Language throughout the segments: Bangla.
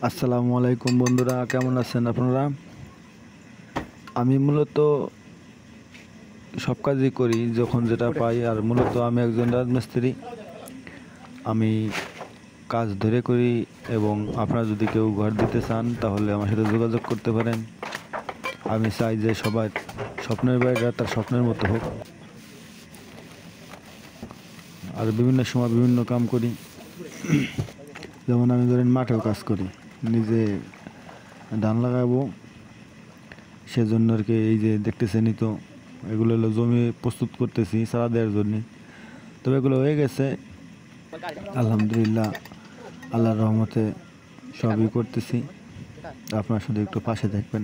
আসসালামু আলাইকুম বন্ধুরা, কেমন আছেন আপনারা? আমি মূলত সব কাজই করি যখন যেটা পাই। আর মূলত আমি একজন রাজমিস্ত্রি। আমি কাজ ধরে করি এবং আপনারা যদি কেউ ঘর দিতে চান তাহলে আমার সাথে যোগাযোগ করতে পারেন। আমি চাই যে সবার স্বপ্নের বাড়িটা তার স্বপ্নের মতো হোক। আর বিভিন্ন সময় বিভিন্ন কাম করি, যেমন আমি ধরেন মাঠেও কাজ করি, নিজে ধান লাগাবো সেজন্য আর কি। এই যে দেখতেছেনই তো, এগুলো হলো জমি প্রস্তুত করতেছি চারা দেওয়ার জন্য। তবে এগুলো হয়ে গেছে আলহামদুলিল্লাহ, আল্লাহর রহমতে সবই করতেছি। আপনার শুধু একটু পাশে থাকবেন,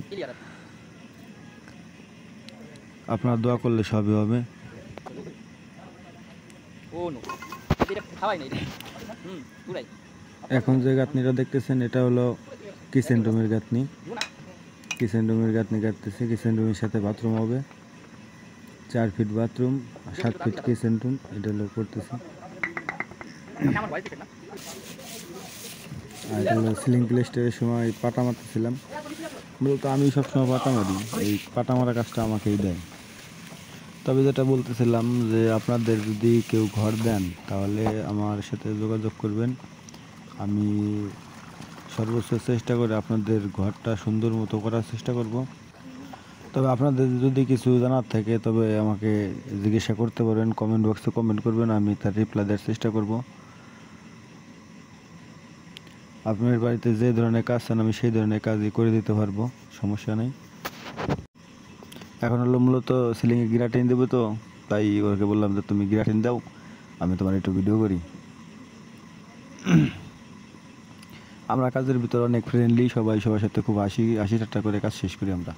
আপনার দোয়া করলে সবই হবে। এখন যে গাঁথনিটা দেখতেছেন এটা হলো কিচেন রুমের গাঁথনি। কিচেন রুমের গাঁথনি কাটতেছি। কিচেন রুমের সাথে বাথরুম হবে, 4 fit bathroom, 7 fit kitchen room, এটা হলো করতেছি। আর এটা হলো সিলিং প্লাস্টারের সময় পাটা মারতেছিলাম। মূলত আমি সবসময় পাটা মারি, এই পাটা মারা কাজটা আমাকেই দেয়। তবে যেটা বলতেছিলাম যে আপনাদের যদি কেউ ঘর দেন তাহলে আমার সাথে যোগাযোগ করবেন। আমি সর্বোচ্চ চেষ্টা করে আপনাদের ঘরটা সুন্দর মতো করার চেষ্টা করব। তবে আপনাদের যদি কিছু জানার থাকে তবে আমাকে জিজ্ঞাসা করতে পারেন, কমেন্ট বক্সে কমেন্ট করবেন, আমি তার রিপ্লাই দেওয়ার চেষ্টা করব। আপনার বাড়িতে যে ধরনের কাজ চান আমি সেই ধরনের কাজই করে দিতে পারবো, সমস্যা নেই। এখন হলো মূলত সিলিংয়ে গ্রাটিন দেবো, তো তাই ওকে বললাম যে তুমি গ্রাটিন দাও, আমি তোমার একটু ভিডিও করি। আমরা কাজের ভিতরে অনেক ফ্রেন্ডলি, সবাই সবার সাথে খুব হাসি ঠাট্টা করে কাজ শেষ করি। আমরা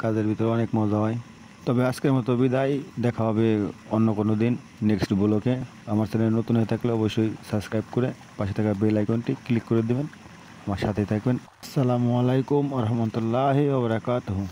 কাজের ভিতরে অনেক মজা হয়। তবে আজকের মতো বিদায়, দেখা হবে অন্য কোনো দিন নেক্সট ব্লগে। আমার চ্যানেল নতুন হয়ে থাকলে অবশ্যই সাবস্ক্রাইব করে পাশে থাকা বেল আইকনটি ক্লিক করে দেবেন, আমার সাথেই থাকবেন। আসসালামু আলাইকুম ওয়া রাহমাতুল্লাহি ওয়া বারাকাতুহু।